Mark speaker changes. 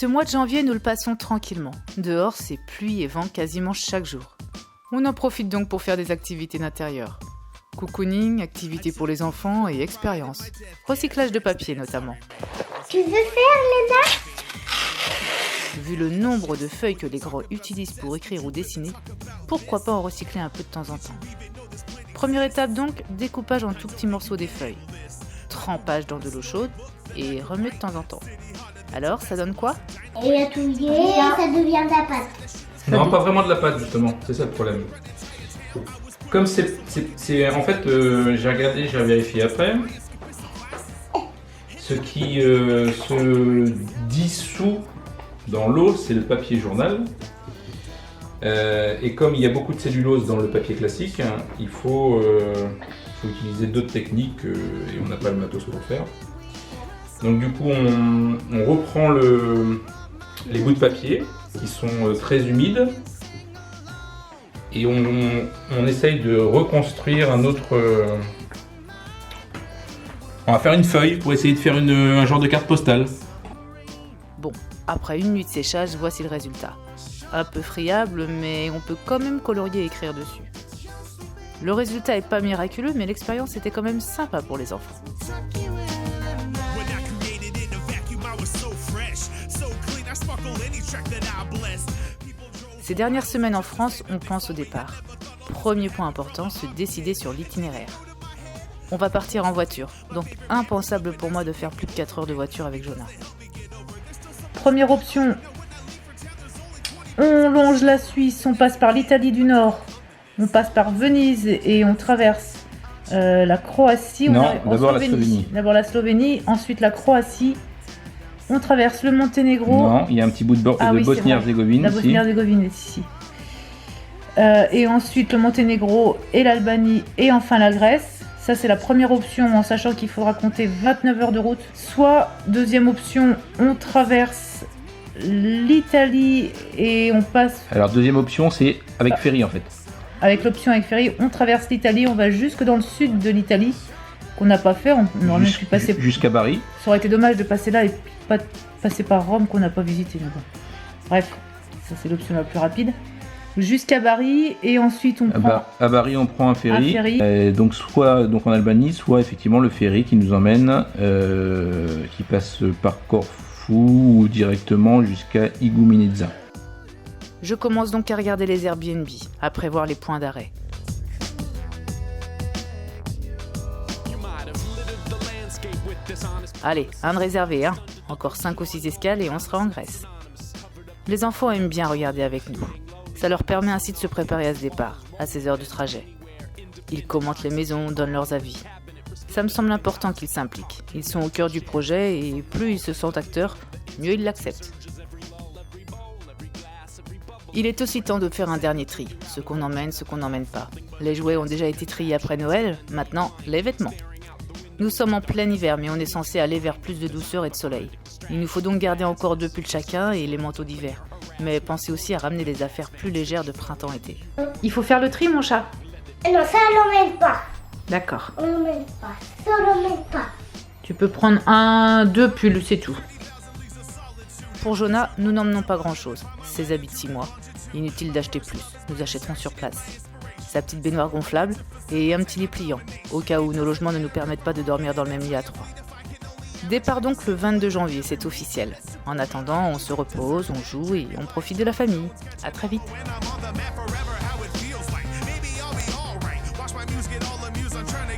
Speaker 1: Ce mois de janvier, nous le passons tranquillement. Dehors, c'est pluie et vent quasiment chaque jour. On en profite donc pour faire des activités d'intérieur. Cocooning, activités pour les enfants et expériences. Recyclage de papier notamment.
Speaker 2: Tu veux faire, Léna ?
Speaker 1: Vu le nombre de feuilles que les grands utilisent pour écrire ou dessiner, pourquoi pas en recycler un peu de temps en temps. Première étape donc, découpage en tout petits morceaux des feuilles. Trempage dans de l'eau chaude et remue de temps en temps. Alors, ça donne quoi ?
Speaker 2: Et à touiller, ça devient de la pâte.
Speaker 3: Non, pas vraiment de la pâte justement, c'est ça le problème. Comme c'est en fait, j'ai regardé, j'ai vérifié après. Ce qui se dissout dans l'eau, c'est le papier journal. Et comme il y a beaucoup de cellulose dans le papier classique, il faut utiliser d'autres techniques et on n'a pas le matos pour le faire. Donc du coup, on reprend les bouts de papier qui sont très humides et on essaye de reconstruire un autre... on va faire une feuille pour essayer de faire un genre de carte postale.
Speaker 1: Bon, après une nuit de séchage, voici le résultat. Un peu friable, mais on peut quand même colorier et écrire dessus. Le résultat est pas miraculeux, mais l'expérience était quand même sympa pour les enfants. Ces dernières semaines en France, on pense au départ. Premier point important, se décider sur l'itinéraire. On va partir en voiture, donc impensable pour moi de faire plus de 4 heures de voiture avec Jonah. Première option, on longe la Suisse, on passe par l'Italie du Nord, on passe par Venise et on traverse la Croatie.
Speaker 3: D'abord la Slovénie.
Speaker 1: D'abord la Slovénie, ensuite la Croatie. On traverse le Monténégro.
Speaker 3: Non, il y a un petit bout de Bosnie-Herzégovine.
Speaker 1: La Bosnie-Herzégovine est ici. Et ensuite le Monténégro et l'Albanie et enfin la Grèce. Ça c'est la première option en sachant qu'il faudra compter 29 heures de route. Soit deuxième option, on traverse l'Italie et on passe...
Speaker 3: Alors deuxième option c'est avec ferry en fait.
Speaker 1: Avec l'option avec ferry, on traverse l'Italie, on va jusque dans le sud de l'Italie, qu'on n'a pas fait, on aurait même pu passer...
Speaker 3: Jusqu'à Bari.
Speaker 1: Ça aurait été dommage de passer là et puis pas passer par Rome qu'on n'a pas visité. Mais bon. Bref, ça c'est l'option la plus rapide. Jusqu'à Bari et ensuite on prend...
Speaker 3: À Bari on prend un ferry. Donc soit donc en Albanie, soit effectivement le ferry qui nous emmène, qui passe par Corfou ou directement jusqu'à Igoumenitsa.
Speaker 1: Je commence donc à regarder les Airbnb, à prévoir les points d'arrêt. Allez, un de réservé, hein. Encore 5 ou 6 escales et on sera en Grèce. Les enfants aiment bien regarder avec nous. Ça leur permet ainsi de se préparer à ce départ, à ces heures de trajet. Ils commentent les maisons, donnent leurs avis. Ça me semble important qu'ils s'impliquent. Ils sont au cœur du projet et plus ils se sentent acteurs, mieux ils l'acceptent. Il est aussi temps de faire un dernier tri, ce qu'on emmène, ce qu'on n'emmène pas. Les jouets ont déjà été triés après Noël, maintenant les vêtements. Nous sommes en plein hiver, mais on est censé aller vers plus de douceur et de soleil. Il nous faut donc garder encore 2 pulls chacun et les manteaux d'hiver. Mais pensez aussi à ramener des affaires plus légères de printemps-été. Il faut faire le tri, mon chat ?
Speaker 2: Non, ça on l'emmène pas.
Speaker 1: D'accord.
Speaker 2: On l'emmène pas. Ça on l'emmène pas.
Speaker 1: Tu peux prendre 2 pulls, c'est tout. Pour Jonah, nous n'emmenons pas grand-chose. Ses habits de 6 mois. Inutile d'acheter plus. Nous achèterons sur place. Sa petite baignoire gonflable et un petit lit pliant, au cas où nos logements ne nous permettent pas de dormir dans le même lit à 3. Départ donc le 22 janvier, c'est officiel. En attendant, on se repose, on joue et on profite de la famille. À très vite.
Speaker 4: When I'm on the map forever, how it feels like. Maybe I'll be alright. Watch my muse get all amused. I'm trying to